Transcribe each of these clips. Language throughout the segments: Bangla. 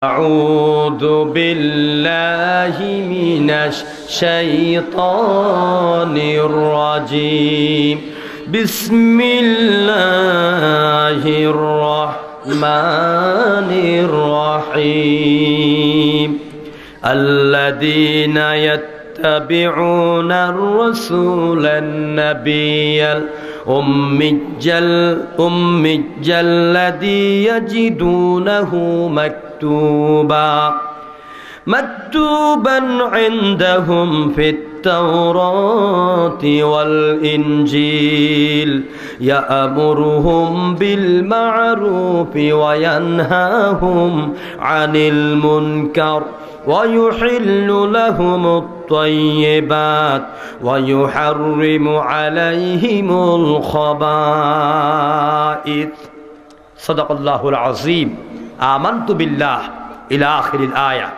أعوذ بالله من الشيطان الرجيم بسم الله الرحمن الرحيم الذين يتبعون الرسول النبي الأمي الذي يجدونه مكتوبا عندهم في التوراة والإنجيل يأمرهم بالمعروف وينهاهم عن المنكر ويحل لهم الطيبات ويحرم عليهم الخبائث صدق الله العظيم আমানতু বিল্লাহ ইলা আখিরিল আয়া।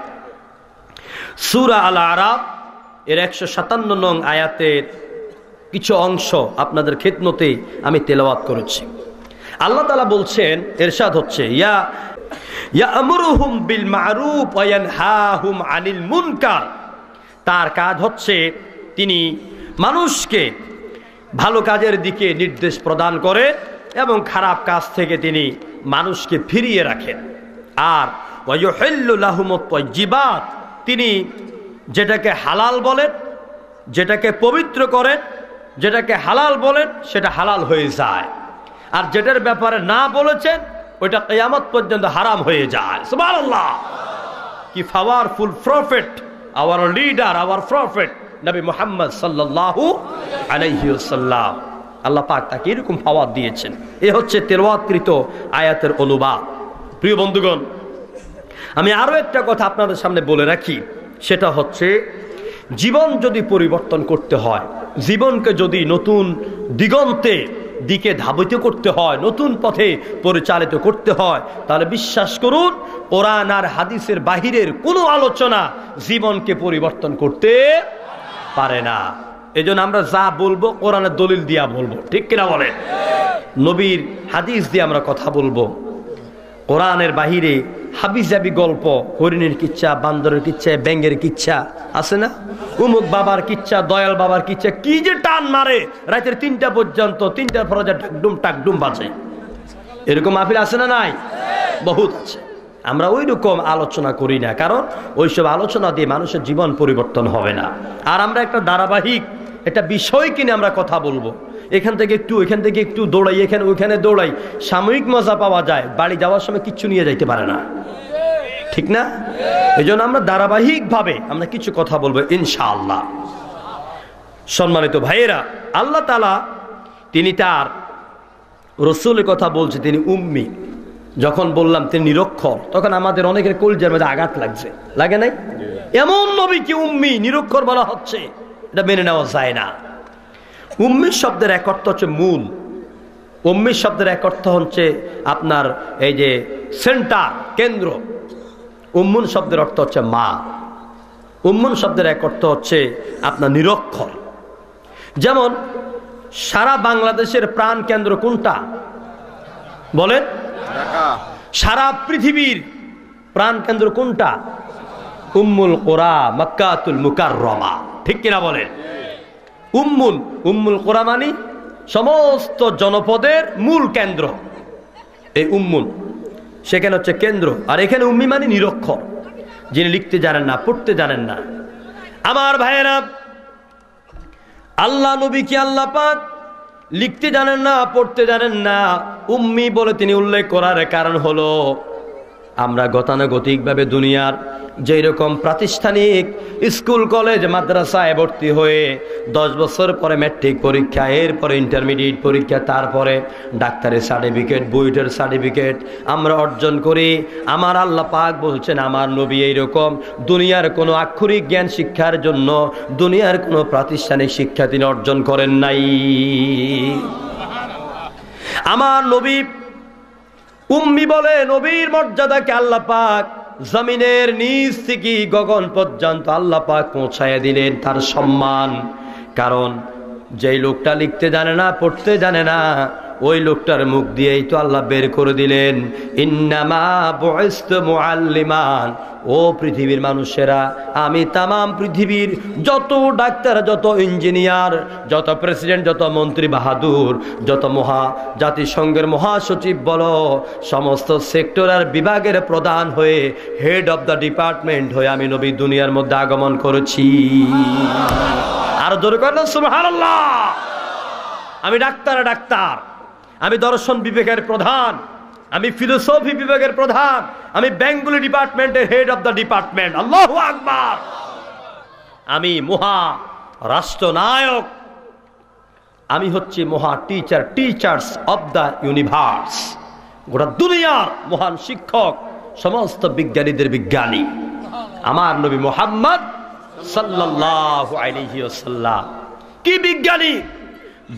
সূরা আল আরাফ এর 157 নং আয়াতের কিছু অংশ আপনাদের খিদমতে আমি তেলাওয়াত করেছি। আল্লাহ তাআলা বলছেন, ইরশাদ হচ্ছে, ইয়া'মুরুহুম বিল মা'রুফ ওয়া ইয়ানহাহুম আনিল মুনকার। তার কাজ হচ্ছে তিনি মানুষকে ভালো কাজের দিকে নির্দেশ প্রদান করে এবং খারাপ কাজ থেকে তিনি মানুষকে ফিরিয়ে রাখেন। আর ওয়ায়ুহিল্লু লাহুমুত তাইয়্যিবাত, তিনি যেটাকে হালাল বলেন, যেটাকে পবিত্র করেন, যেটাকে হালাল বলেন সেটা হালাল হয়ে যায়, আর যেটার ব্যাপারে না বলেছেন ওইটা কিয়ামত পর্যন্ত হারাম হয়ে যায়। সুবহানাল্লাহ, কি powerful prophet hour leader, hour prophet নবী মুহাম্মদ সাল্লাল্লাহু আলাইহি ওয়াসাল্লাম। আল্লাহ পাক তাকে এরকম পাওয়ার দিয়েছেন। এ হচ্ছে তেলাওয়াতকৃত আয়াতের অনুবাদ। প্রিয় বন্ধুগণ, আমি আরো একটা কথা আপনাদের সামনে বলে রাখি, সেটা হচ্ছে জীবন যদি পরিবর্তন করতে হয়, জীবনকে যদি নতুন দিকে ধাবিত করতে হয়, নতুন পথে পরিচালিত করতে হয়, তাহলে বিশ্বাস করুন কোরআন আর হাদিসের বাহিরের কোনো আলোচনা জীবনকে পরিবর্তন করতে পারে না। এজন্য আমরা যা বলবো কোরআনের দলিল দিয়া বলবো, ঠিক কিনা বলেন? নবীর হাদিস দিয়ে আমরা কথা বলবো। কোরআনের বাহিরে হাবিজাবি গল্প, হরিণের কিচ্ছা, বান্দরের কিচ্ছা, ব্যাঙের কিচ্ছা আছে না, উমুক বাবার কিচ্ছা, দয়াল বাবার কিচ্ছা, কি যে টান মারে রাতের 3টা পর্যন্ত, 3টার পরে যা টাকডুম টাকডুম বাজে, এরকম মাহফিল আছে না নাই? বহুত আছে। আমরা ওই রকম আলোচনা করি না, কারণ ওইসব আলোচনা দিয়ে মানুষের জীবন পরিবর্তন হবে না। আর আমরা একটা ধারাবাহিক একটা বিষয় কিনে আমরা কথা বলবো, এখান থেকে একটু ওইখান থেকে একটু দৌড়াই, এখানে ওইখানে দৌড়াই, সাময়িক মজা পাওয়া যায়, বাড়ি যাওয়ার সময় কিচ্ছু নিয়ে যাইতে পারে না, ঠিক না? এই জন্য আমরা ধারাবাহিকভাবে আমরা কিছু কথা বলবো ইনশাআল্লাহ। সম্মানিত ভাইয়েরা, আল্লাহ তাআলা তিনি তার রাসূলের কথা বলছে, তিনি উম্মি। যখন বললাম তিনি নিরক্ষর, তখন আমাদের অনেকের কলিজার মধ্যে আঘাত লাগছে, লাগে নাই? এমন নবীকে উম্মি, নিরক্ষর বলা হচ্ছে, এটা মেনে নেওয়া যায় না। উম্মি শব্দের এক অর্থ হচ্ছে মূল, উম্মি শব্দের এক অর্থ হচ্ছে আপনার এই যে সেন্টার, কেন্দ্র। উম্মুন শব্দের অর্থ হচ্ছে মা। উম্মুন শব্দের এক অর্থ হচ্ছে আপনার নিরক্ষর। যেমন সারা বাংলাদেশের প্রাণ কেন্দ্র কোনটা বলেন? সারা পৃথিবীর প্রাণ কেন্দ্র কোনটা? উম্মুল কুরা, মক্কাতুল মুকাররমা, ঠিক কিনা বলেন? উম্মুল কুরা মানে সমস্ত জনপদের মূল কেন্দ্র, এই উম্মুল, সেখানে হচ্ছে কেন্দ্র। আর এখানে উম্মি মানে নিরক্ষর, যিনি লিখতে জানেন না, পড়তে জানেন না। আমার ভাইয়েরা, আল্লাহ নবী কি আল্লাহ পাক লিখতে জানেন না, পড়তে জানেন না, উম্মি বলে তিনি উল্লেখ করার কারণ হলো আমরা গতানুগতিকভাবে দুনিয়ার যেই রকম প্রাতিষ্ঠানিক স্কুল কলেজ মাদ্রাসায় ভর্তি হয়ে 10 বছর পরে ম্যাট্রিক পরীক্ষা, এরপরে ইন্টারমিডিয়েট পরীক্ষা, তারপরে ডাক্তারের সার্টিফিকেট, বুয়েটের সার্টিফিকেট আমরা অর্জন করি। আমার আল্লাহ পাক বলছেন, আমার নবী এইরকম দুনিয়ার কোনো আক্ষরিক জ্ঞান শিক্ষার জন্য দুনিয়ার কোনো প্রাতিষ্ঠানিক শিক্ষা তিনি অর্জন করেন নাই। আমার নবী উম্মি বলে নবীর মর্যাদাকে আল্লাহ পাক জমিনের নিচ থেকে গগন পর্যন্ত আল্লাহ পাক পৌঁছায় দিলেন, তার সম্মান। কারণ যেই লোকটা লিখতে জানে না, পড়তে জানে না, ওই লোকটার মুখ দিয়েই তো আল্লাহ বের করে দিলেন, ইন্নামা বুইস্তু মুআল্লিমান, ও পৃথিবীর মানুষেরা, আমি তামাম পৃথিবীর যত ডাক্তার, যত ইঞ্জিনিয়ার, যত প্রেসিডেন্ট, যত মন্ত্রী বাহাদুর, যত জাতিসংঘের মহাসচিব বলো, সমস্ত সেক্টর আর বিভাগের প্রধান হয়ে, হেড অব দ্য ডিপার্টমেন্ট হয়ে আমি নবী দুনিয়ার মধ্যে আগমন করেছি। আর জোরে করেন সুবহানাল্লাহ। আমি ডাক্তার, আমি দর্শন বিভাগের প্রধান, আমি ফিলোসফি বিভাগের প্রধান, আমি বেঙ্গলি ডিপার্টমেন্টের হেড অব দ্য ডিপার্টমেন্ট। আল্লাহু আকবার। আমি মহা রাষ্ট্রনায়ক, আমি হচ্ছি মহা টিচার্স অব দ্য ইউনিভার্স, গোটা দুনিয়ার মহান শিক্ষক, সমস্ত বিজ্ঞানীদের বিজ্ঞানী আমার নবী মুহাম্মদ সাল্লাল্লাহু আলাইহি ওয়াসাল্লাম। কি বিজ্ঞানী!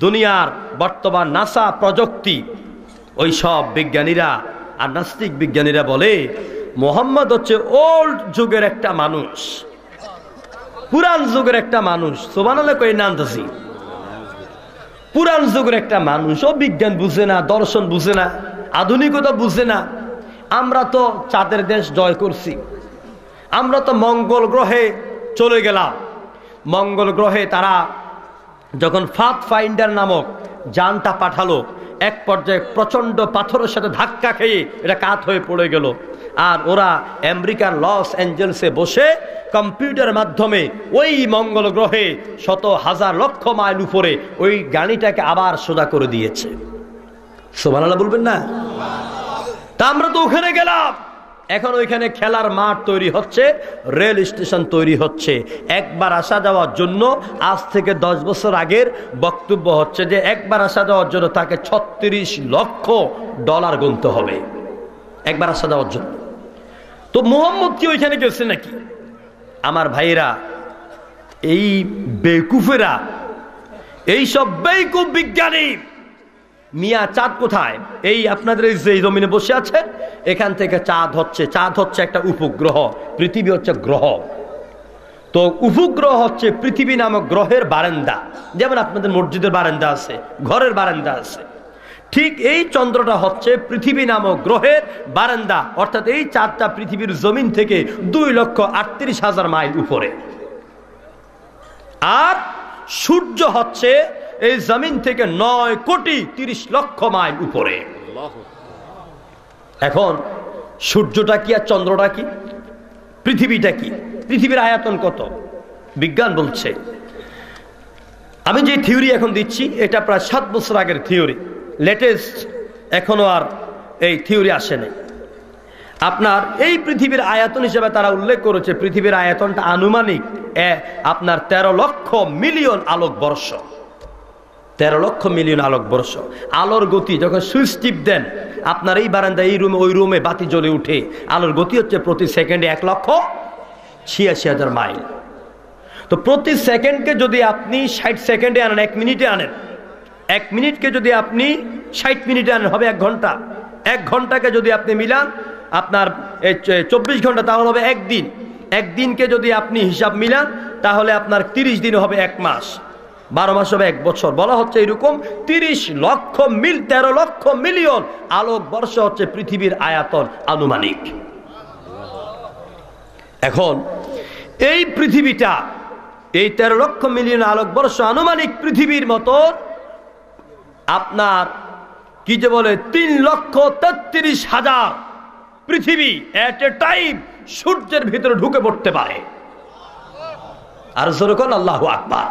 দুনিয়ার বর্তমান নাসা প্রযুক্তি, ওই সব বিজ্ঞানীরা আর নাস্তিক বিজ্ঞানীরা বলে মুহাম্মদ হচ্ছে ওল্ড যুগের একটা মানুষ, পুরান যুগের একটা মানুষ। সুবহানাল্লাহ কই না আনতাছি? পুরান যুগের একটা মানুষ, ও বিজ্ঞান বুঝে না, দর্শন বুঝে না, আধুনিকতা বুঝে না। আমরা তো চাঁদের দেশ জয় করছি, আমরা তো মঙ্গল গ্রহে চলে গেলাম। মঙ্গল গ্রহে তারা যখন পাথফাইন্ডার নামক যানটা পাঠালো, এক পর্যায়ে প্রচন্ড পাথরের সাথে ধাক্কা খেয়ে এটা কাত হয়ে পড়ে গেল। আর ওরা আমেরিকার লস অ্যাঞ্জেলসে বসে কম্পিউটারের মাধ্যমে ওই মঙ্গল গ্রহে শত হাজার লক্ষ মাইল উপরে ওই গাড়িটাকে আবার সোজা করে দিয়েছে। সুবহানাল্লাহ বলবেন না? তা আমরা তো ওখানে গেলাম, এখন ওইখানে খেলার মাঠ তৈরি হচ্ছে, রেল স্টেশন তৈরি হচ্ছে। একবার আসা যাওয়ার জন্য আজ থেকে 10 বছর আগের বক্তব্য হচ্ছে যে একবার আসা যাওয়ার জন্য তাকে $36 লক্ষ গুনতে হবে একবার আসা যাওয়ার জন্য। তো মুহাম্মদ কি ওইখানে গেছে নাকি? আমার ভাইরা, এই বেকুফেরা, এই সব বেকুফ বিজ্ঞানী, মিয়া চাঁদ কোথায়? এই আপনাদের এই যে জমিনে বসে আছে, এখান থেকে চাঁদ হচ্ছে একটা উপগ্রহ, পৃথিবী হচ্ছে গ্রহ। তো উপগ্রহ হচ্ছে পৃথিবী নামক গ্রহের বারান্দা, যেমন আপনাদের মসজিদের বারান্দা আছে, ঘরের বারান্দা আছে, ঠিক এই চন্দ্রটা হচ্ছে পৃথিবী নামক গ্রহের বারান্দা। অর্থাৎ এই চাঁদটা পৃথিবীর জমিন থেকে 2,38,000 মাইল উপরে, আর সূর্য হচ্ছে এই জমিন থেকে 9,30,00,000 মাইল উপরে। এখন সূর্যটা কি আর চন্দ্রটা কি, পৃথিবীটা কি? পৃথিবীর আয়তন কত? বিজ্ঞান বলছে, আমি যে থিওরি এখন দিচ্ছি এটা প্রায় 7 বছর আগের থিওরি, লেটেস্ট এখনো আর এই থিওরি আসেনি। আপনার এই পৃথিবীর আয়তন হিসেবে তারা উল্লেখ করেছে, পৃথিবীর আয়তনটা আনুমানিক আপনার 13 লক্ষ মিলিয়ন আলোকবর্ষ। 13 লক্ষ মিলিয়ন আলোকবর্ষ। আলোর গতি যখন সুইচ টিপ দেন, আপনার এই বারান্দা, এই রুমে, ওই রুমে বাতি জ্বলে উঠে, আলোর গতি হচ্ছে প্রতি সেকেন্ডে 1,86,000 মাইল। তো প্রতি সেকেন্ডকে যদি আপনি 60 সেকেন্ডে আনেন, 1 মিনিটে আনেন, 1 মিনিটকে যদি আপনি 60 মিনিটে আনেন, হবে 1 ঘন্টা। 1 ঘন্টাকে যদি আপনি মিলান, আপনার 24 ঘন্টা, তাহলে হবে 1 দিন। 1 দিনকে যদি আপনি হিসাব মিলান, তাহলে আপনার 30 দিন হবে 1 মাস, 12 মাস হবে 1 বছর। বলা হচ্ছে এরকম 13 লক্ষ মিলিয়ন আলোকবর্ষ হচ্ছে পৃথিবীর আয়তন আনুমানিক। এখন এই পৃথিবীটা, এই 13 লক্ষ মিলিয়ন আলোকবর্ষ আনুমানিক পৃথিবীর মতো আপনার কি যে বলে 3,33,000 পৃথিবী এট এ টাইম সূর্যের ভিতরে ঢুকে পড়তে পারে। আর জোরে কোন আল্লাহু আকবার।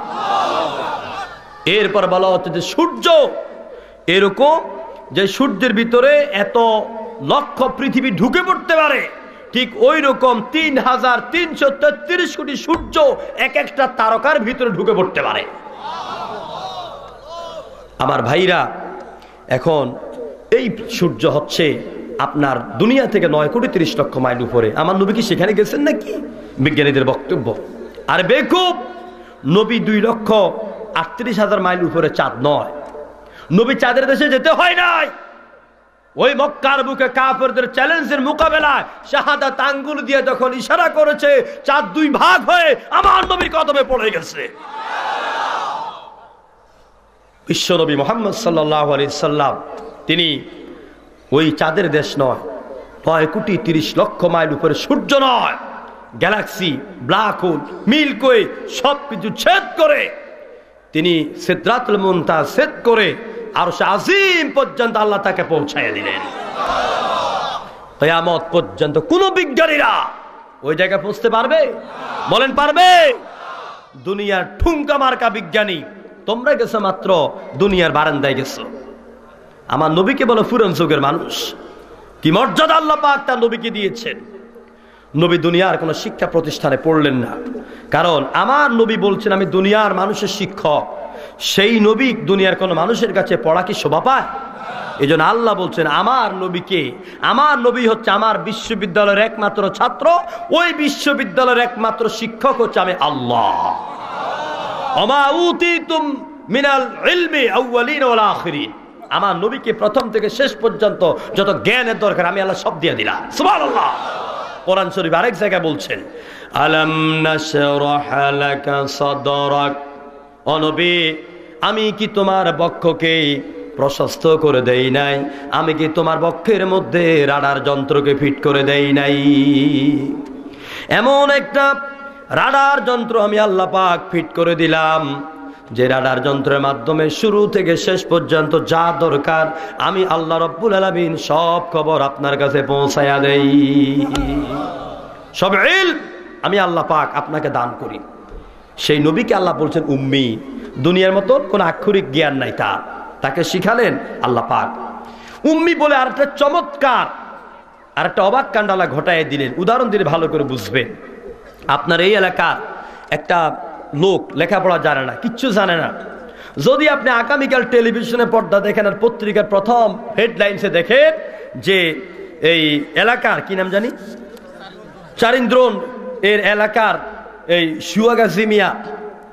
এরপর বলা হচ্ছে যে সূর্য এরকম যে সূর্যের ভিতরে এত লক্ষ পৃথিবী ঢুকে পড়তে পারে, ঠিক ওই রকম 3,333 কোটি সূর্য এক একটা তারকার ভিতরে ঢুকে পড়তে পারে। আমার ভাইরা, এখন এই সূর্য হচ্ছে আপনার দুনিয়া থেকে 9,30,00,000 মাইল উপরে। আমার নবী কি সেখানে গেছেন নাকি? বিজ্ঞানীদের বক্তব্য। আর বেকুব, নবী 2,38,000 মাইল উপরে চাঁদ নয়। নবী চাঁদের দেশে যেতে হয় নাই। ওই মক্কার বুকে কাফেরদের চ্যালেঞ্জের মোকাবেলায় শাহাদাত আঙ্গুল দিয়ে যখন ইশারা করেছে, চাঁদ 2 ভাগ হয়ে আমার নবীর কদমে পড়ে গেছে। বিশ্বনবী মুহাম্মদ সাল্লাল্লাহু আলাইহি সাল্লাম তিনি ওই চাঁদের দেশ নয়, 9,30,00,000 মাইল উপরে সূর্য নয়, galaxy, black hole, milky way সবকিছু ছেদ করে তিনি সিদরাতুল মুনতাহা ছেদ করে আরশে আজিম পর্যন্ত আল্লাহ তাকে পৌঁছায় দিলেন। কিয়ামত পর্যন্ত কোন বিজ্ঞানীরা ওই জায়গায় পৌঁছতে পারবে? বলেন পারবে? দুনিয়ার ঠুঙ্কা মার্কা বিজ্ঞানী, তোমরা গেছো মাত্র দুনিয়ার বারান্দায় গেছো। আমার নবীকে বলো পুরান যুগের মানুষ। কি মর্যাদা আল্লাহ পাক তার নবীকে দিয়েছেন। নবী দুনিয়ার কোনো শিক্ষা প্রতিষ্ঠানে পড়লেন না, কারণ আমার নবী বলছেন আমি দুনিয়ার মানুষের শিক্ষক। সেই নবী দুনিয়ার কোনো মানুষের কাছে পড়া কি শোভা পায়? এই জন্য আল্লাহ বলছেন আমার নবীকে, আমার নবী হচ্ছে আমার বিশ্ববিদ্যালয়ের একমাত্র ছাত্র, ওই বিশ্ববিদ্যালয়ের একমাত্র শিক্ষক হচ্ছে আমি আল্লাহ। ওমা উতিতুম মিনাল ইলমি আউয়ালিন ওয়াল আখিরিন। আমার নবীকে প্রথম থেকে শেষ পর্যন্ত যত জ্ঞানের দরকার আমি আল্লাহ সব দিয়ে দিলাম। সুবহানাল্লাহ। কোরআন শরীফ আরেক জায়গায় বলছেন আলাম নাশরাহ লাকা সাদরাক, ও নবী আমি কি তোমার বক্ষকে প্রশস্ত করে দেই নাই? আমি কি তোমার বক্ষের মধ্যে রাডার যন্ত্রকে ফিট করে দেই নাই? এমন একটা রাডার যন্ত্র আমি আল্লাহ পাক ফিট করে দিলাম, যে রাডার যন্ত্রের মাধ্যমে শুরু থেকে শেষ পর্যন্ত যা দরকার আমি আল্লাহ রব্বুল আলামিন সব খবর আপনার কাছে পৌঁছায়া দেই। সব ইলম আমি আল্লাহ পাক আপনাকে দান করি। সেই নবীকে আল্লাহ বলছেন উম্মি, দুনিয়ার মতো কোনো আক্ষরিক জ্ঞান নাই তার, তাকে শিখালেন আল্লাহ পাক। উম্মি বলে আরেকটা চমৎকার আরেকটা অবাক কাণ্ড আল্লাহ ঘটায় দিলেন। উদাহরণ দিলে ভালো করে বুঝবেন। আপনার এই এলাকার একটা লোক লেখাপড়া জানে না, কিচ্ছু জানে না, যদি আপনি আগামীকাল টেলিভিশনে পর্দা দেখেন আর পত্রিকার প্রথম হেডলাইন্সে দেখেন যে এই এলাকার কি নাম জানি চারিন্দ্রন এর এলাকার এই সুয়াগা জিমিয়া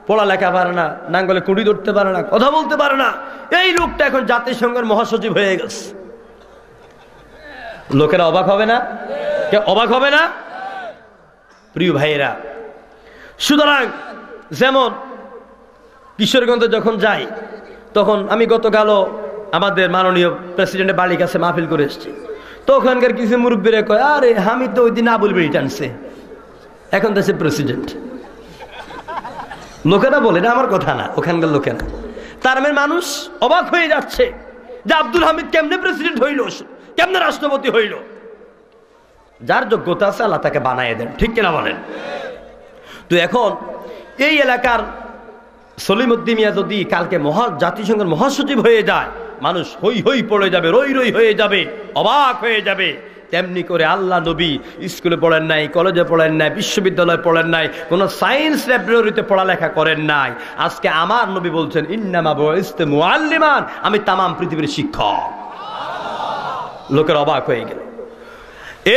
পড়ালেখা পারে না, নাঙ্গলে কুড়ি ধরতে পারে না, কথা বলতে পারে না, এই লোকটা এখন জাতিসংঘের মহাসচিব হয়ে গেছে। লোকেরা অবাক হবে না? কে অবাক হবে না? প্রিয় ভাইয়েরা, সুতরাং যেমন কিশোরগঞ্জে যখন যাই তখন আমি গতকালও আমাদের মাননীয় প্রেসিডেন্টের বাড়ির কাছে মাহফিল করে এসেছি, তো ওখানকার কিছু মুরব্বীরা কয় আরে আমি তো ওই দিন আবুল বেড়ি টানছে, এখন দেশে প্রেসিডেন্ট। লোকেরা বলে না, আমার কথা না, ওখানকার লোকেরা। তার মানে মানুষ অবাক হয়ে যাচ্ছে যে আব্দুল হামিদ কেমনে প্রেসিডেন্ট হইল, কেমনে রাষ্ট্রপতি হইল। যার যোগ্যতা আছে আল্লাহ তাকে বানায় দেন, ঠিক কিনা বলেন? তো এখন এই এলাকার সলিমউদ্দিন মিয়া যদি কালকে জাতিসংঘের মহাসচিব হয়ে যায়, মানুষ হই হই পড়ে যাবে, রই রই হয়ে যাবে, অবাক হয়ে যাবে। তেমনি করে আল্লাহ নবী স্কুলে পড়েন নাই, কলেজে পড়েন নাই, বিশ্ববিদ্যালয়ে পড়েন নাই, কোনো সায়েন্স ল্যাবরেটরিতে পড়ালেখা করেন নাই। আজকে আমার নবী বলছেন ইন্নামা বুইসতু মুআল্লিমান, আমি তামাম পৃথিবীর শিক্ষক। লোকের অবাক হয়ে গেল।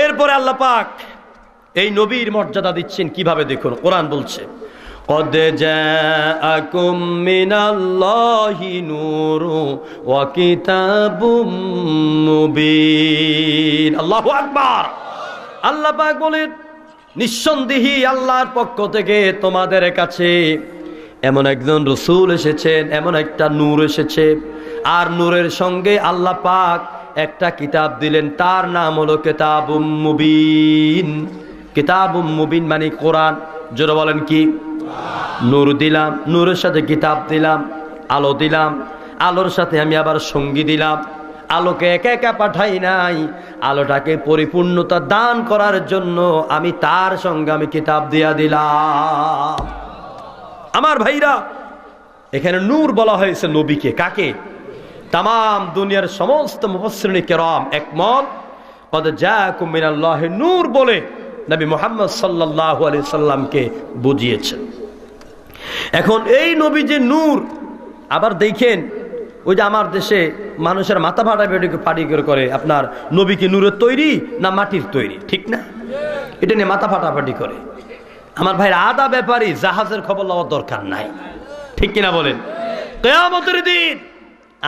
এরপরে আল্লাহ পাক এই নবীর মর্যাদা দিচ্ছেন কিভাবে দেখুন। কোরআন বলছে قد جاءكم من الله نور وكتاب مبين। আল্লাহু আকবার। আল্লাহ পাক বলেন নিঃসন্দেহে আল্লাহর পক্ষ থেকে তোমাদের কাছে এমন একজন রাসূল এসেছেন, এমন একটা নূর এসেছে, আর নূরের সঙ্গে আল্লাহ পাক একটা কিতাব দিলেন, তার নাম হলো কিতাবুম মুবিন। কিতাবুম মুবিন মানে কোরআন। জোরে বলেন কি? নূর দিলাম, নূরের সাথে কিতাব দিলাম, আলো দিলাম, আলোর সাথে আমি আবার সঙ্গী দিলাম। আলোকে একা একা পাঠাই নাই, আলোটাকে পরিপূর্ণতা দান করার জন্য আমি তার সঙ্গে আমি কিতাব দিয়া দিলাম। আমার ভাইরা, এখানে নূর বলা হয়েছে নবীকে। কাকে? তামাম দুনিয়ার সমস্ত মুফাসসিরিন কিরাম একমত কদ জাআকুম মিনাল্লাহি নূর বলে নবী মুহাম্মদ সাল্লাল্লাহু আলাইহি সাল্লামকে বুঝিয়েছেন। এখন এই নবী যে নূর, আবার দেখেন ওই যে আমার দেশে মানুষের মাথা ফাটাফাটি করে আপনার নবী কি নূরের তৈরি না মাটির তৈরি, ঠিক না? এটা নিয়ে মাথা ফাটাফাটি করে। আমার ভাই আদা ব্যাপারী জাহাজের খবর লওয়ার দরকার নাই, ঠিক কিনা বলেন? কিয়ামতের দিন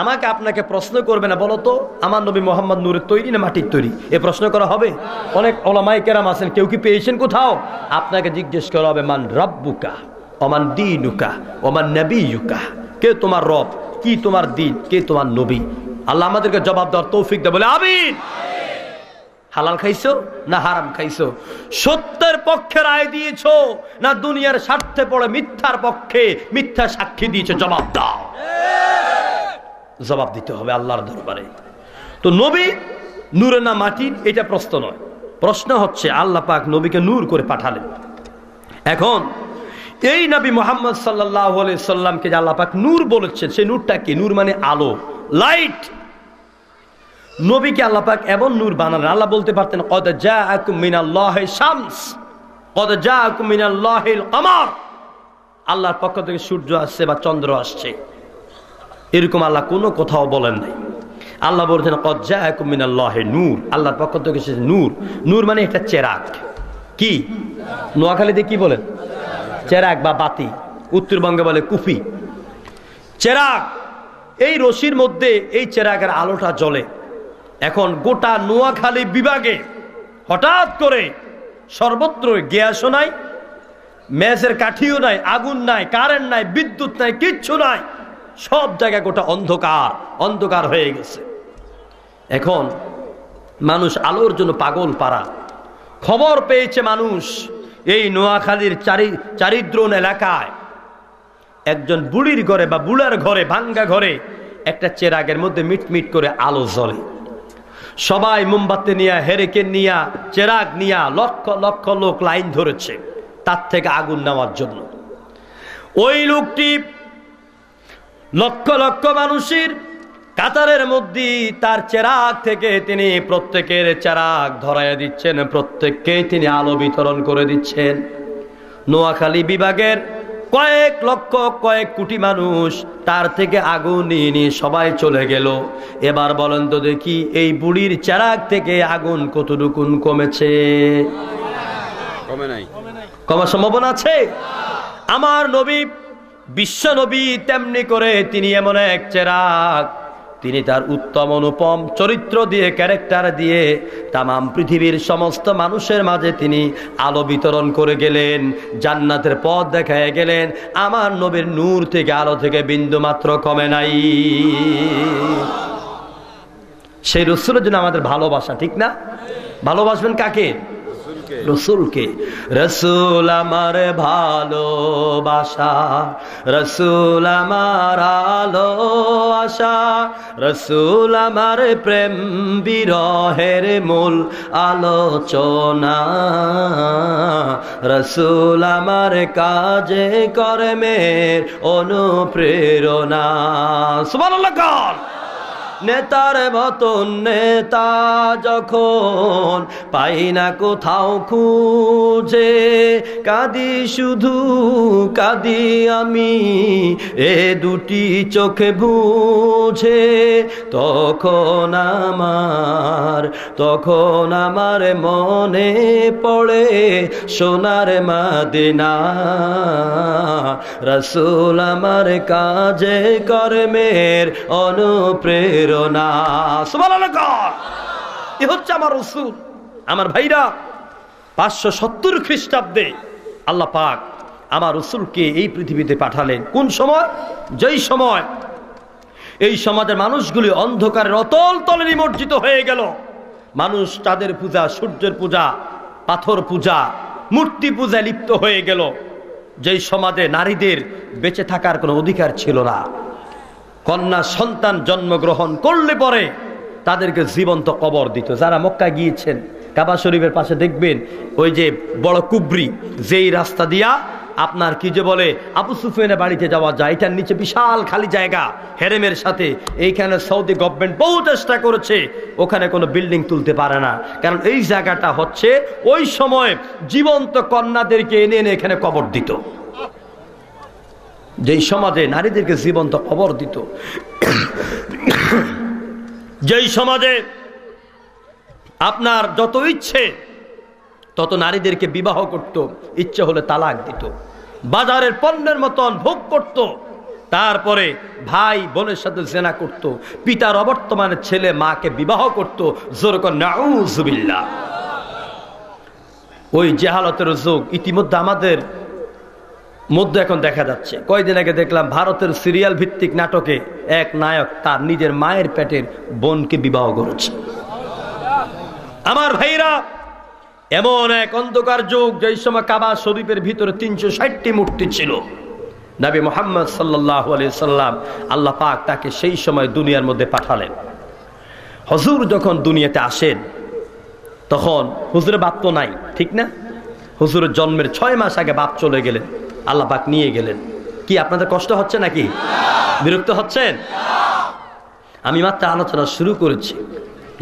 আমাকে আপনাকে প্রশ্ন করবে না, বলো তো আমার নবী মোহাম্মদ নূরের তৈরি না মাটির তৈরি? এ প্রশ্ন করা হবে। অনেক ওলামায়ে কেরাম আছেন, কেউ কি পেয়েছেন কোথাও? আপনাকে জিজ্ঞেস করা হবে মান রাব্বুকা ওমান দীনুকা ওমান নবিয়ুকা, কে তোমার রব, কি তোমার দিন, কে তোমার নবী। আল্লাহ আমাদেরকে জবাব দেওয়ার তৌফিক দেয়, বলে আমিন। হালাল খাইছো না হারাম খাইছো, সত্যের পক্ষে রায় দিয়েছো না দুনিয়ার স্বার্থে পড়ে মিথ্যার পক্ষে মিথ্যা সাক্ষী দিয়েছো, জবাব দাও। জবাব দিতে হবে আল্লাহর দরবারে। তো নবী নূরে না মাটি, এটা প্রশ্ন নয়। প্রশ্ন হচ্ছে আল্লাহ পাক নবীকে নূর করে পাঠালেন। এখন এই নবী মুহাম্মদ সাল্লাল্লাহু আলাইহি সাল্লামকে যে আল্লাহ পাক নূর বলেছেন, সেই নূরটা কি? নূর মানে আলো, লাইট। নবীকে আল্লাহ পাক এমন নূর বানালেন, আল্লাহ বলতে পারতেন কদ জাআকুম মিনাল্লাহি শামস, কদ জাআকুম মিনাল্লাহিল কমার, আল্লাহর পক্ষ থেকে সূর্য আসছে বা চন্দ্র আসছে, এরকম আল্লাহ কোনো কোথাও বলেন নাই। আল্লাহ বলছেন কদ জাআকুম মিনাল্লাহি নূর, আল্লাহর পক্ষ থেকে এসেছে নূর। নূর মানে একটা চেরাগ। কি নোয়াখালীতে কি বলেন? চেরাগ বা বাতি, উত্তরবঙ্গে বলে কুফি। চেরাগ, এই রশির মধ্যে এই চেরাগের আলোটা জ্বলে। এখন গোটা নোয়াখালী বিভাগে হঠাৎ করে সর্বত্র গ্যাসও নাই, ম্যাচের কাঠিও নাই, আগুন নাই, কারেন্ট নাই, বিদ্যুৎ নাই, কিচ্ছু নাই, সব জায়গায় গোটা অন্ধকার, অন্ধকার হয়ে গেছে। এখন মানুষ আলোর জন্য পাগল পারা। খবর পেয়েছে মানুষ এই নোয়াখালীর চারিদ্রন এলাকায় একজন বুড়ির ঘরে বা বুড়ার ঘরে, ভাঙ্গা ঘরে একটা চেরাগের মধ্যে মিটমিট করে আলো জ্বলে। সবাই মোমবাতি নিয়ে, হেরেকেন নিয়ে, চেরাগ নিয়ে লক্ষ লক্ষ লোক লাইন ধরেছে তার থেকে আগুন নেওয়ার জন্য। ওই লোকটি লক্ষ লক্ষ মানুষের কাতারের মধ্যে তার চেরাগ থেকে তিনি প্রত্যেকের চেরাগ ধরাইয়া দিচ্ছেন, প্রত্যেককে তিনি আলো বিতরণ করে দিচ্ছেন। নোয়াখালী বিভাগের কয়েক লক্ষ, কয়েক কোটি মানুষ তার থেকে আগুন নিয়ে নিয়ে সবাই চলে গেল। এবার বলেন তো দেখি, এই বুড়ির চেরাগ থেকে আগুন কতটুকুন কমেছে? কমে নাই। কমার সম্ভাবনা আছে? আমার নবী, বিশ্ব নবী তেমনি করে তিনি এমন এক চেরাগ, তিনি তার উত্তম অনুপম চরিত্র দিয়ে, ক্যারেক্টার দিয়ে তামাম পৃথিবীর সমস্ত মানুষের মাঝে তিনি আলো বিতরণ করে গেলেন, জান্নাতের পথ দেখায় গেলেন। আমার নবীর নূর থেকে, আলো থেকে বিন্দু মাত্র কমে নাই। সেই রাসূলের জন্য আমাদের ভালোবাসা, ঠিক না? ভালোবাসবেন কাকে? রসুলকে। রসুল আমার ভালোবাসা, রসুল আমার আলো আশা, রসুল আমার প্রেম বিরহের মূল আলোচনা, রসুল আমার কাজে কর্মের অনুপ্রেরণা। সুবহানাল্লাহ। নেতার মতন নেতা যখন পাই না কোথাও খুঁজে, কাঁদি শুধু কাঁদি আমি এ দুটি চোখে বুঝে, তখন আমার মনে পড়ে সোনার মদিনা, রাসূল আমার কাজে কর্মের অনুপ্রেরণা। এ হচ্ছে আমার রাসূল। আমার ভাইরা, 570 খ্রিস্টাব্দে আল্লাহ পাক আমার রাসূলকে এই পৃথিবীতে পাঠালেন। কোন সময়? যেই সময় এই সমাজের মানুষগুলি অন্ধকারের অতল তলে নিমজ্জিত হয়ে গেল। মানুষ চাঁদের পূজা, সূর্যের পূজা, পাথর পূজা, মূর্তি পূজায় লিপ্ত হয়ে গেল। যেই সমাজে নারীদের বেঁচে থাকার কোনো অধিকার ছিল না। কন্যা সন্তান জন্মগ্রহণ করলে পরে তাদেরকে জীবন্ত কবর দিত। যারা মক্কা গিয়েছেন, কাবা শরীফের পাশে দেখবেন ওই যে বড় কুবরি, যেই রাস্তা দিয়া আপনার কি যে বলে আবু সুফিয়ানের বাড়িতে যাওয়া যায়, এটার নিচে বিশাল খালি জায়গা হেরেমের সাথে। এইখানে সৌদি গভর্নমেন্ট বহু চেষ্টা করেছে, ওখানে কোনো বিল্ডিং তুলতে পারে না, কারণ এই জায়গাটা হচ্ছে ওই সময় জীবন্ত কন্যাদেরকে এনে এনে এখানে কবর দিত। যেই সমাজে নারীদেরকে জীবন্ত কবর দিত, যেই সমাজে আপনার যত ইচ্ছে তত নারীদেরকে বিবাহ করত, ইচ্ছে হলে তালাক দিত, বাজারের পণ্যের মতন ভোগ করত, তারপরে ভাই বোনের সাথে জেনা করত, পিতার অবর্তমানে ছেলে মাকে বিবাহ করত। জোর করে নাউযুবিল্লাহ। ওই জাহালতের যুগ ইতিমধ্যে আমাদের মধ্যে এখন দেখা যাচ্ছে। কয়দিন আগে দেখলাম ভারতের সিরিয়াল ভিত্তিক নাটকে এক নায়ক তার নিজের মায়ের পেটের বোনকে বিবাহ করেছে। আমার ভাইরা, এমন এক অন্ধকার যুগ, যেই সময় কাবা শরীফের ভিতরে 360টি মূর্তি ছিল। নবী মুহাম্মদ সাল্লাল্লাহু আলাইহি সাল্লাম, আল্লাহ পাক তাকে সেই সময় দুনিয়ার মধ্যে পাঠালেন। হুজুর যখন দুনিয়াতে আসেন তখন হুজুরের বাপ তো নাই, ঠিক না? হুজুরের জন্মের 6 মাস আগে বাপ চলে গেলেন, আল্লাহ পাক নিয়ে গেলেন। কি আপনাদের কষ্ট হচ্ছে নাকি? বিরক্ত হচ্ছেন? আমি মাত্র আলোচনা শুরু করেছি,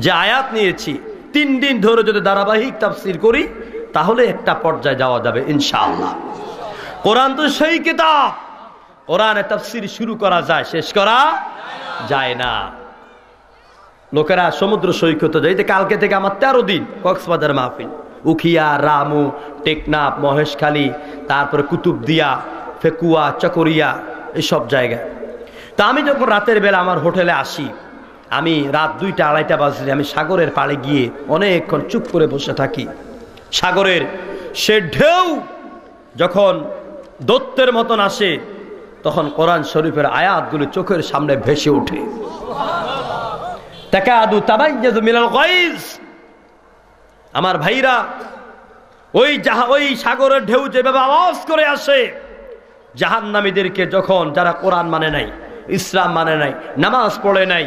যে আয়াত নিয়েছি 3 দিন ধরে যদি ধারাবাহিক তাফসীর করি তাহলে একটা পর্যায়ে যাওয়া যাবে ইনশাআল্লাহ। কোরআন তো সেই কিতাব, কোরআনে তাফসীর শুরু করা যায়, শেষ করা যায় না। লোকেরা সমুদ্র সৈকতে যায়, কালকে থেকে আমার 13 দিন কক্সবাজার মাহফিল, উখিয়া, রামু, টেকনাফ, মহেশখালী, তারপরে কুতুবদিয়া, ফেকুয়া, চকরিয়া, এইসব জায়গায়। তা আমি যখন রাতের বেলা আমার হোটেলে আসি, আমি রাত 2টা-2:30 বাজলে আমি সাগরের পাড়ে গিয়ে অনেকক্ষণ চুপ করে বসে থাকি। সাগরের সে ঢেউ যখন দৈত্যের মতন আসে তখন কোরআন শরীফের আয়াতগুলো চোখের সামনে ভেসে ওঠে। তাকাদু তাবাইয়াজু মিনাল গায়জ। আমার ভাইরা, ওই সাগরের ঢেউ যেভাবে আওয়াজ করে আসে, জাহান্নামীদেরকে যখন, যারা কোরআন মানে নাই, ইসলাম মানে নাই, নামাজ পড়ে নাই,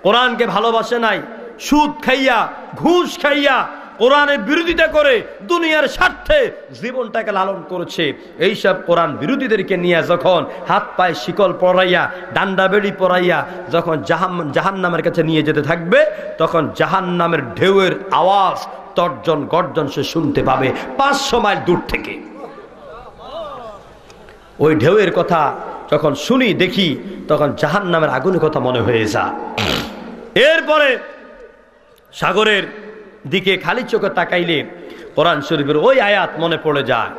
কোরআনকে ভালোবাসে নাই, সুদ খাইয়া, ঘুষ খাইয়া, কোরআনের বিরোধিতা করে দুনিয়ার স্বার্থে জীবনটাকে লালন করেছে, এইসব কোরআন বিরোধীদেরকে নিয়ে যখন হাত পায়ে শিকল পরাইয়া, ডান্ডা বেড়ি পরাইয়া যখন জাহান্নামের কাছে নিয়ে যেতে থাকবে, তখন জাহান্নামের ঢেউয়ের আওয়াজ, তর্জন গর্জন সে শুনতে পাবে 500 মাইল দূর থেকে। ওই ঢেউয়ের কথা যখন শুনি, দেখি, তখন জাহান্নামের আগুনের কথা মনে হয়ে যায়। এরপরে সাগরের দিকে খালি চোখে তাকাইলে কোরআন শরীফের ওই আয়াত মনে পড়ে যায়,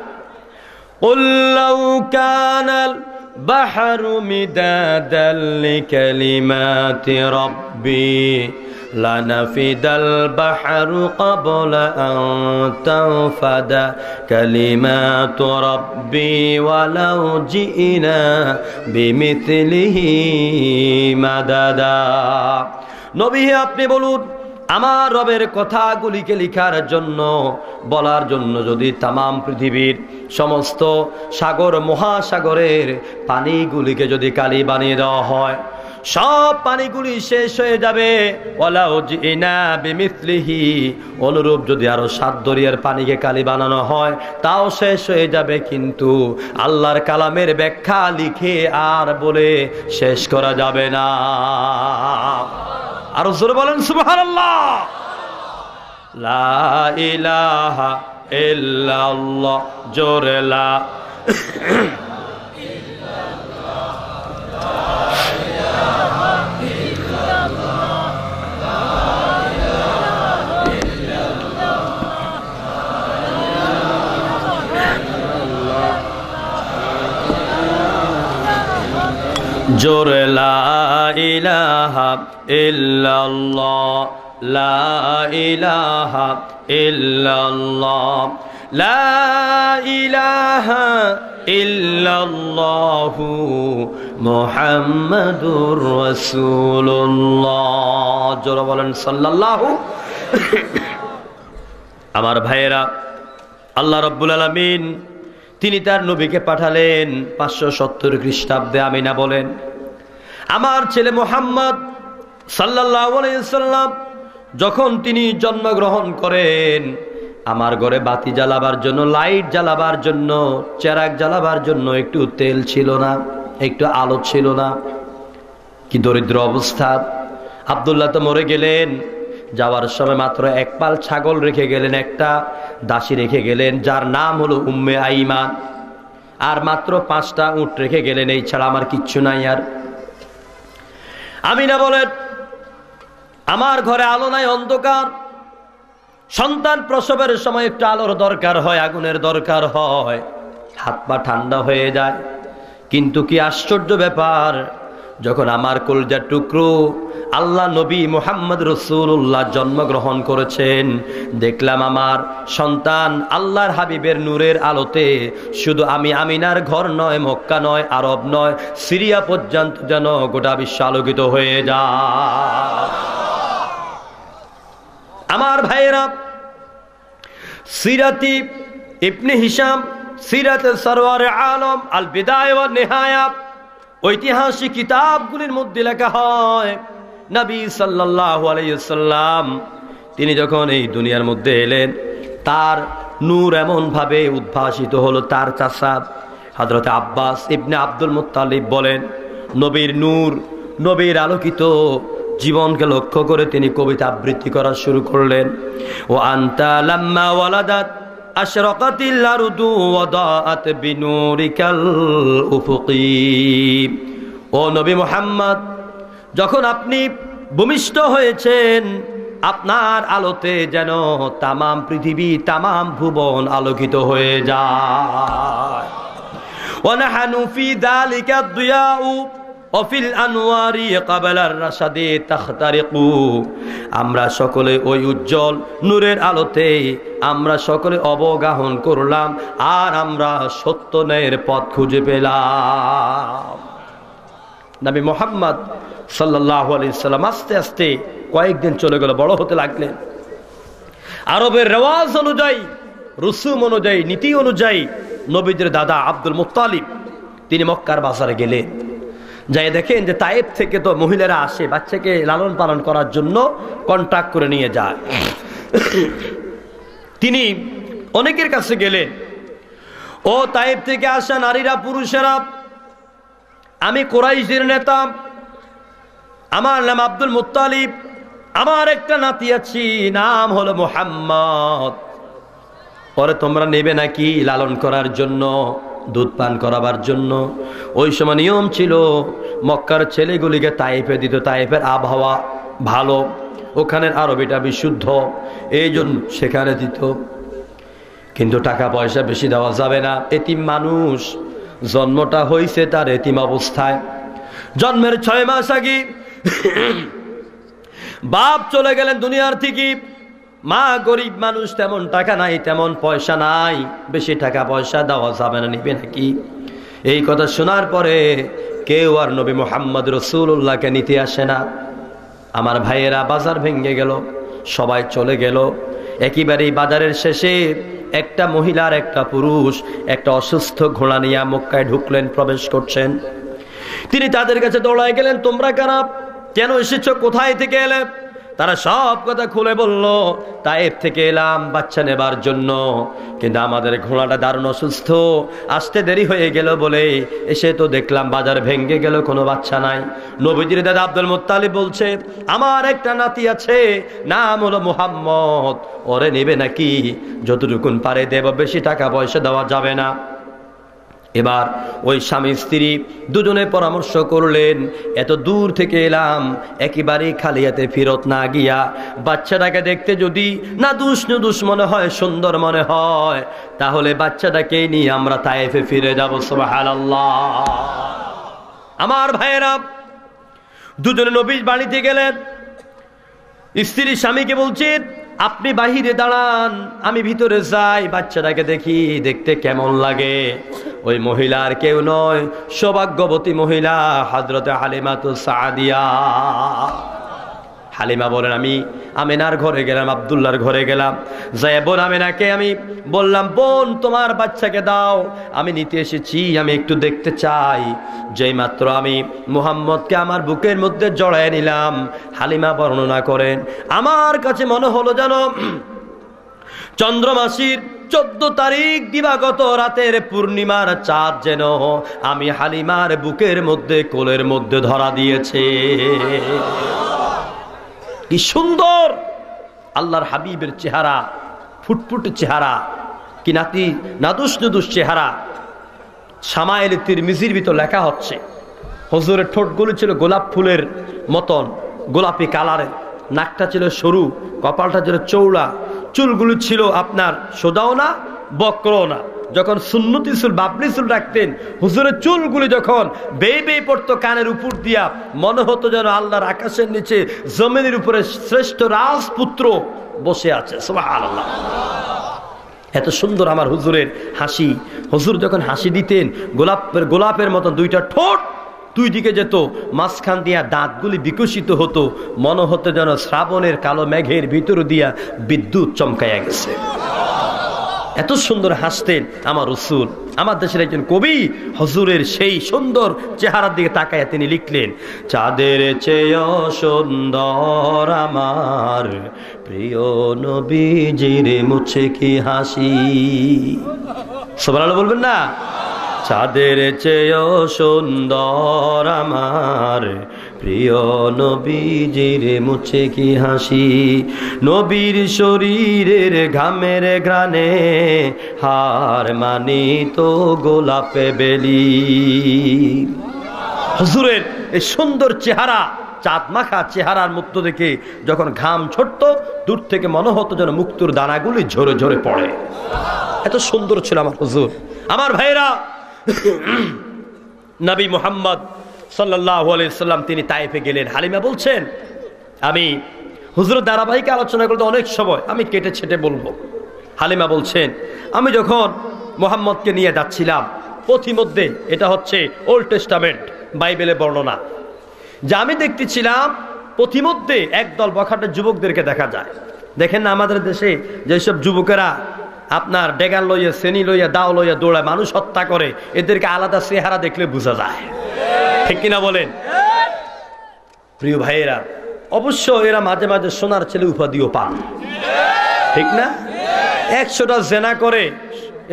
কুল লাউ কানাল বাহরু মিদাদাল লিকালিমাতি রাব্বি লানাফিদাল বাহরু ক্বাবলা আন তানফাদা কালিমাতু রাব্বি ওয়ালাউ জিনা বিমিথলিহি মাদাদা। নবী, আপনি বলুন, আমার রবের কথাগুলিকে লেখার জন্য, বলার জন্য যদি তামাম পৃথিবীর সমস্ত সাগর, মহাসাগরের পানিগুলিকে যদি কালি বানিয়ে দেওয়া হয়, সব পানিগুলি শেষ হয়ে যাবে। ওয়ালাউ জিনা বিমিথলিহি, অনুরূপ যদি আরো 7 দরিয়ার পানিকে কালি বানানো হয় তাও শেষ হয়ে যাবে, কিন্তু আল্লাহর কালামের ব্যাখ্যা লিখে আর বলে শেষ করা যাবে না। আর জোরে বলেন সুবহানাল্লাহ। লা ইলাহা ইল্লাল্লাহ, জোরে লা জোরে লা ইলাহা ইল্লাল্লাহ, লা ইলাহা ইল্লাল্লাহ, লা ইলাহা ইল্লাল্লাহু মুহাম্মাদুর রাসূলুল্লাহ। জোরে বলেন সাল্লাল্লাহু। আমার ভাইয়েরা, আল্লাহ রাব্বুল আলামিন তিনি তার নবীকে পাঠালেন 570 খ্রিস্টাব্দে। আমিনা বলেন, আমার ছেলে মুহাম্মদ সাল্লাল্লাহু আলাইহি সাল্লাম যখন তিনি জন্মগ্রহণ করেন, আমার ঘরে বাতি জ্বালাবার জন্য, লাইট জ্বালাবার জন্য, চেরাগ জ্বালাবার জন্য একটু তেল ছিল না, একটু আলো ছিল না। কি দরিদ্র অবস্থা। আব্দুল্লাহ তো মরে গেলেন, যাওয়ার সময় মাত্র 1 পাল ছাগল রেখে গেলেন, একটা দাসী রেখে গেলেন যার নাম হলো উম্মে আইমান, আর মাত্র 5টা উট রেখে গেলেন, এই ছাড়া আমার কিচ্ছু নাই। আর আমিনা বলেন, আমার ঘরে আলো নাই, অন্ধকার। সন্তান প্রসবের সময় একটু আলোর দরকার হয়, আগুনের দরকার হয়, হাত পা ঠান্ডা হয়ে যায়। কিন্তু কি আশ্চর্য ব্যাপার, যখন আমার কলিজার টুকরো আল্লাহ নবী মুহাম্মদ রাসূলুল্লাহ জন্মগ্রহণ করেছেন। দেখলাম আমার সন্তান আল্লাহর হাবিবের নূরের আলোতে শুধু আমি আমিনার ঘর নয়, মক্কা নয়, আরব নয়, সিরিয়া পর্যন্ত যেন গোটা বিশ্ব আলোকিত হয়ে যায়। আমার ভাইয়েরা, সিরাতি ইবনে হিশাম, সিরাতে সরওয়ারে আলম, আল বিদায়া ওয়ান নিহায়া, ঐতিহাসিক কিতাবগুলির মধ্যে লেখা হয় নবী সাল্লাল্লাহু আলাইহি ওয়াসাল্লাম তিনি যখন এই দুনিয়ার মধ্যে এলেন, তার নূর এমন ভাবে উদ্ভাসিত হলো, তার চাচা হযরত আব্বাস ইবনে আব্দুল মুত্তালিব বলেন, নবীর নূর, নবীর আলোকিত জীবনকে লক্ষ্য করে তিনি কবিতা আবৃত্তি করা শুরু করলেন। ও আনতা লাম্মা ওয়ালাদাত আশরাকাতিল আরদু ওয়াদাআত বিনুরিকাল উফুকি। ও নবী মুহাম্মদ, যখন আপনি ভূমিষ্ঠ হয়েছেন, আপনার আলোতে যেন তামাম পৃথিবী, তামাম ভুবন আলোকিত হয়ে যায়। ওয়া নাহনু ফি যালিকা দিয়াউ অফিল আনওয়ারি কাবালার রাশাদে তাখতারিকু। আমরা সকলে ওই উজ্জ্বল নূরের আলোতে আমরা সকলে অবগাহন করলাম, আর আমরা সত্য ন্যায়ের পথ খুঁজে পেলাম। নবী মুহাম্মদ সাল্লাল্লাহু আলাইহি সাল্লাম আস্তে আস্তে কয়েকদিন চলে গেল, বড় হতে লাগলেন। আরবের রেওয়াজ অনুযায়ী, রসুম অনুযায়ী, নীতি অনুযায়ী নবীদের দাদা আব্দুল মুত্তালিব তিনি মক্কার বাজারে গেলেন। যাই দেখেন যে তায়েফ থেকে তো মহিলারা আসে বাচ্চাকে লালন পালন করার জন্য, কন্ট্রাক্ট করে নিয়ে যায়। তিনি অনেকের কাছে গেলেন, ও তায়েফ থেকে আসা নারীরা, পুরুষেরা, আমি কুরাইশের নেতা, আমার নাম আব্দুল মুত্তালিব, আমার একটা নাতি আছে, নাম হলো মুহাম্মদ। পরে তোমরা নেবে নাকি লালন করার জন্য, দুধ পান করাবার জন্য? ওই সময় নিয়ম ছিল মক্কার ছেলেগুলিকে তায়েফে দিত। তায়েফের আবহাওয়া ভালো, ওখানের আরবিটা বিশুদ্ধ, এই জন্য সেখানে দিত। কিন্তু টাকা পয়সা বেশি দেওয়া যাবে না। এতিম মানুষ, জন্মটা হয়েছে তার এতিম অবস্থায়। জন্মের 6 মাস আগে বাপ চলে গেলেন দুনিয়ার থেকে। মা গরিব মানুষ, তেমন টাকা নাই, তেমন পয়সা নাই, বেশি টাকা পয়সা দেওয়া যাবে না, নিবে নাকি? এই কথা শোনার পরে কেউ আর নবী মুহাম্মদ রাসূলুল্লাহকে নিতে আসে না। আমার ভাইয়েরা, বাজার ভেঙে গেল, সবাই চলে গেল। একেবারেই বাজারের শেষে একটা মহিলার একটা পুরুষ একটা অসুস্থ ঘোড়া নিয়ে মক্কায় ঢুকলেন, প্রবেশ করছেন। তিনি তাদের কাছে দৌড়ায় গেলেন, তোমরা কারা, কেন এসেছো, কোথায় থেকে এলে? তারা সব কথা খুলে বলল, তায়েফ থেকে এলাম বাচ্চা নেবার জন্য, কিন্তু আমাদের ঘোড়াটা দারুণ অসুস্থ, আসতে দেরি হয়ে গেল বলে এসে তো দেখলাম বাজার ভেঙে গেল, কোনো বাচ্চা নাই। নবীজির দাদা আব্দুল মুত্তালিব বলছে, আমার একটা নাতি আছে, নাম হলো মুহাম্মদ, ওরে নেবে নাকি? যতটুকুন পারে দেব, বেশি টাকা পয়সা দেওয়া যাবে না। এবার ওই স্বামী স্ত্রী দুজনে পরামর্শ করলেন, এত দূর থেকে এলাম, একেবারেই খালি হাতে ফেরত না গিয়া বাচ্চাটাকে দেখতে যদি না দুষ মনে হয়, সুন্দর মনে হয়, তাহলে বাচ্চাটাকে নিয়ে আমরা তায়েফে ফিরে যাব। সুবহানাল্লাহ। আমার ভাইয়েরা, দুজনে নবীর বাড়িতে গেলেন। স্ত্রী স্বামীকে বলছেন, আপনি বাহিরে দাঁড়ান, আমি ভিতরে যাই, বাচ্চাটাকে দেখি, দেখতে কেমন লাগে। ওই মহিলার কেউ নয়, সৌভাগ্যবতী মহিলা হযরত হালিমাতুস সাদিয়া। হালিমা বলেন, আমি আমিনার ঘরে গেলাম, আব্দুল্লাহর ঘরে গেলাম, যাই বোন আমিনাকে আমি বললাম, বোন তোমার বাচ্চাকে দাও, আমি নিতে এসেছি, আমি একটু দেখতে চাই। যেই মাত্র আমি মুহাম্মদকে আমার বুকের মধ্যে জড়ায় নিলাম, হালিমা বর্ণনা করেন, আমার কাছে মনে হলো যেন চন্দ্রমাসির 14 তারিখ দিবাগত রাতের পূর্ণিমার চাঁদ যেন আমি হালিমার বুকের মধ্যে, কোলের মধ্যে ধরা দিয়েছে। কি সুন্দর আল্লাহর হাবিবের চেহারা, ফুটফুটে চেহারা, কি নাদুস চেহারা। শামায়েল তিরমিজির ভিতর লেখা হচ্ছে, হুজুরের ঠোঁটগুলো ছিল গোলাপ ফুলের মতন, গোলাপি কালারের, নাকটা ছিল সরু, কপালটা ছিল চৌড়া, চুলগুলো ছিল আপনার সোজাও না বক্র না। যখন সুন্নতি চুল বাবলি চুল রাখতেন, হুজুরের চুলগুলি যখন বেয়ে বেয়ে পড়তো কানের উপর দিয়া, মনে হতো যেন আল্লাহর আকাশের নিচে জমিনের উপরে শ্রেষ্ঠ রাজপুত্র বসে আছে। সুবহানাল্লাহ, এত সুন্দর আমার হুজুরের হাসি। হুজুর যখন হাসি দিতেন, গোলাপের মতো দুইটা ঠোঁট দুই দিকে যেত, মাঝখান দিয়া দাঁতগুলি বিকশিত হতো, মনে হতো যেন শ্রাবণের কালো মেঘের ভিতর দিয়া বিদ্যুৎ চমকাইয়া গেছে। এত সুন্দর হাসতেন আমার রাসূল। আমার দেশের একজন কবি হুজুরের সেই সুন্দর চেহারার দিকে তাকাইয়া তিনি লিখলেন, চাঁদের চেয়ে সুন্দর আমার প্রিয় নবীজির মুছে কি হাসি। সুবহানাল্লাহ বলবেন না? চাঁদের চেয়ে সুন্দর আমার প্রিয় নবীজির মুছে কি হাসি, নবীর শরীরের ঘামের ঘ্রাণে হার মানি তো গোলাপে বেলি। হুজুরের এই সুন্দর চেহারা, চাঁদ মাখা চেহারার মধ্য থেকে যখন ঘাম ছড়ত, দূর থেকে মনে হতো যেন মুক্তোর দানাগুলি ঝরে ঝরে পড়ে। এত সুন্দর ছিল আমার হুজুর। আমার ভাইরা, নবী মুহাম্মদ সাল্লাল্লাহু আলাইহি সাল্লাম তিনি তায়েফে গেলেন। হালিমা বলছেন, আমি হুজুরের ধারাবাহিক আলোচনা করতে অনেক সময় আমি কেটে ছেটে বলবো। হালিমা বলছেন, আমি যখন মুহাম্মদকে নিয়ে যাচ্ছিলাম, পথিমধ্যে, এটা হচ্ছে ওল্ড টেস্টামেন্ট বাইবেলের বর্ণনা, যে আমি দেখতেছিলাম পথিমধ্যে একদল বখাটে যুবকদেরকে দেখা যায়। দেখেন না আমাদের দেশে যেসব যুবকেরা আপনার ডেগান লইয়া, শ্রেণী লইয়া, দাও লইয়া দৌড়ায়, মানুষ হত্যা করে, এদেরকে আলাদা চেহারা দেখলে বোঝা যায়, ঠিক কিনা বলেন? প্রিয় ভাইয়েরা, অবশ্য এরা মাঝে মাঝে সোনার ছেলে উপাধিও পান, ঠিক না? 100টা জেনা করে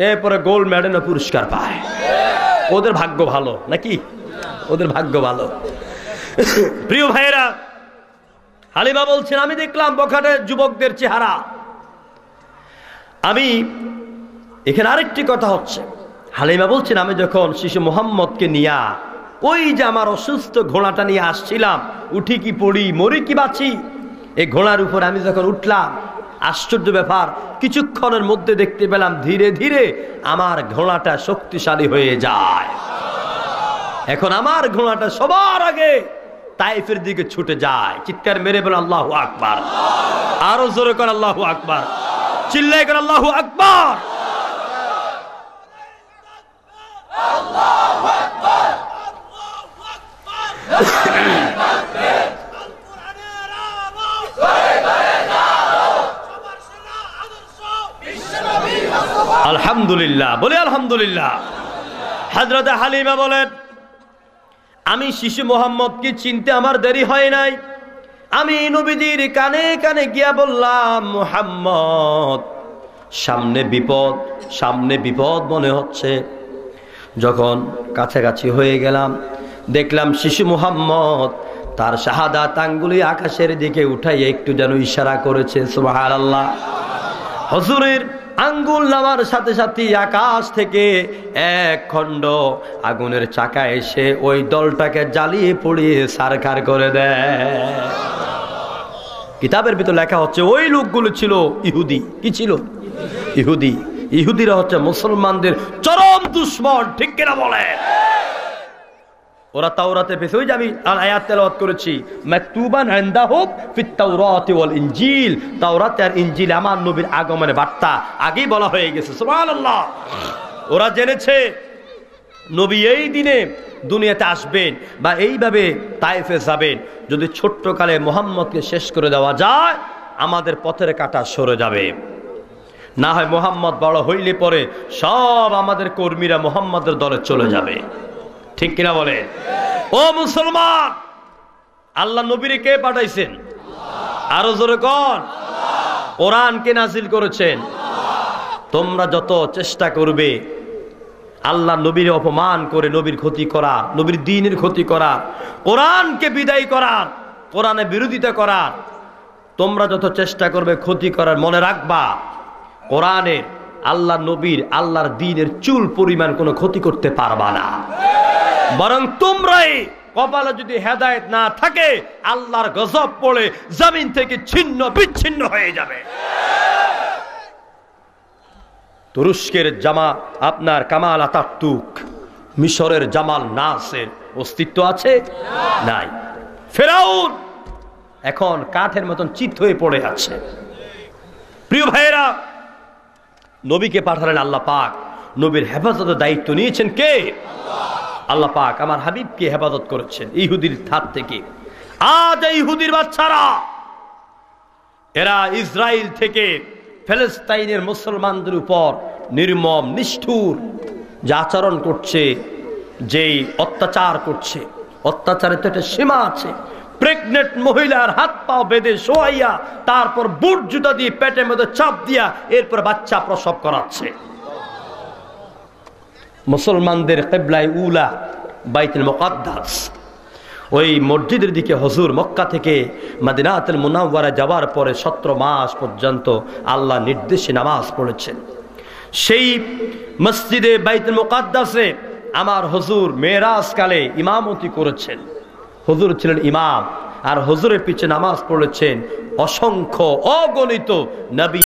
এরপরে গোল্ড মেডেল পুরস্কার পায়। ওদের ভাগ্য ভালো নাকি? ওদের ভাগ্য ভালো। প্রিয় ভাইয়েরা, হালিমা বলছেন, আমি দেখলাম বখাটে যুবকদের চেহারা। আমি এখানে আরেকটি কথা হচ্ছে, হালিমা বলছেন, আমি যখন শিশু মোহাম্মদকে নিয়ে ওই যে আমার অসুস্থ ঘোড়াটা নিয়ে আসছিলাম, উঠি কি পড়ি, মরি কি বাঁচি, এই ঘোড়ার উপর আমি যখন উঠলাম, আশ্চর্য ব্যাপার, কিছুক্ষণের মধ্যে দেখতে পেলাম ধীরে ধীরে আমার ঘোড়াটা শক্তিশালী হয়ে যায়। এখন আমার ঘোড়াটা সবার আগে তায়েফের দিকে ছুটে যায়। চিৎকার মেরে বলে আল্লাহু আকবার, আরো জোরে করে আল্লাহু আকবার, চিল্লায় করে আল্লাহু আকবার। আলহামদুলিল্লাহ, বলে আলহামদুলিল্লাহ। হযরত হালিমা বলেন, আমি শিশু মোহাম্মদকে চিনতে আমার দেরি হয় নাই। আমি নবীজির কানে কানে গিয়া বললাম, মুহাম্মদ, সামনে বিপদ, সামনে বিপদ মনে হচ্ছে। যখন কাছাকাছি হয়ে গেলাম, দেখলাম শিশু মুহাম্মদ তার শাহাদাত আঙ্গুলি আকাশের দিকে উঠাইয়া একটু যেন ইশারা করেছে। সুবহানাল্লাহ। হুজুরের আঙ্গুল নামার সাথে সাথে আকাশ থেকে এক খণ্ড আগুনের চাকা এসে ওই দলটাকে জ্বালিয়ে পুড়িয়ে ছারখার করে দেয়। কিতাবের ভিতর লেখা হচ্ছে ওই লোকগুলো ছিল ইহুদি। কি ছিল? ইহুদি। ইহুদিরা হচ্ছে মুসলমানদের চরম দুশমন, ঠিক কিনা বলে? ওরা তাওরাতে পেয়েছে, ওই যে আমি আয়াত তেলাওয়াত করেছি, মাকতুবান ইনদাহুম ফিত তাওরাতি ওয়াল ইনজিল, তাওরাত আর ইনজিল আমার নবীর আগমনের বার্তা আগেই বলা হয়ে গেছে। সুবহানাল্লাহ। ওরা জেনেছে নবী এই দিনে দুনিয়াতে আসবেন বা এইভাবে তায়েফে যাবেন। যদি ছোট্ট কালে মুহাম্মদকে শেষ করে দেওয়া যায়, আমাদের পথের কাঁটা সরে যাবে। না হয় মুহাম্মদ বড় হইলে পরে সব আমাদের কর্মীরা মুহাম্মদের দলে চলে যাবে, ঠিক কিনা বলে? ও মুসলমান, আল্লাহ নবীরে কে পাঠাইছেন? আরো জোরে কোন? কোরআন কে নাজিল করেছেন? তোমরা যত চেষ্টা করবে আল্লাহ নবীর অপমান করে নবীর ক্ষতি করার, নবীর দ্বীনের ক্ষতি করার, কোরআনকে বিদায় করার, কোরআনে বিরোধিতা করার, তোমরা যত চেষ্টা করবে ক্ষতি করার, মনে রাখবা কোরআনের, আল্লাহ নবীর, আল্লাহর দ্বীনের চুল পরিমাণ কোনো ক্ষতি করতে পারবা না। বরং তোমরাই, কপালে যদি হেদায়েত না থাকে, আল্লাহর গজব পড়ে জমিন থেকে ছিন্ন বিচ্ছিন্ন হয়ে যাবে। তুরস্কের জামা আপনার কামাল আতাতুর্ক, মিশরের জামাল নাসের অস্তিত্ব আছে? নাই। ফেরাউন এখন কাঠের মতন চিত হয়ে পড়ে আছে। প্রিয় ভাইয়েরা, নবীকে পাঠালেন আল্লাহ পাক, নবীর হেফাজতের দায়িত্ব নিয়েছেন কে? আল্লাহ পাক আমার হাবিবকে হেফাজত করেছেন ইহুদির হাত থেকে। আজ এই ইহুদির বাচ্চারা এরা ইসরায়েল থেকে ফিলিস্তিনের মুসলমানদের উপর নির্মম নিষ্ঠুর যে আচরণ করছে, যেই অত্যাচার করছে, অত্যাচারের তো একটা সীমা আছে। প্রেগনেন্ট মহিলার হাত পা বেঁধে শোয়াইয়া তারপর বুট জুতা দিয়ে পেটের মধ্যে চাপ দিয়া এরপর বাচ্চা প্রসব করাচ্ছে। মুসলমানদের কিবলায়ে উলা বাইতুল মুকাদ্দাস, ওই মসজিদের দিকে হুজুর মক্কা থেকে মদিনাতুল মুনাওয়ারা যাওয়ার পরে 17 মাস পর্যন্ত আল্লাহ নির্দেশে নামাজ পড়েছেন। সেই মসজিদে বাইতুল মুকাদ্দাসে আমার হুজুর মেরাজ কালে ইমামতি করেছেন। হুজুর ছিলেন ইমাম, আর হুজুরের পিছে নামাজ পড়েছেন অসংখ্য অগণিত নবী।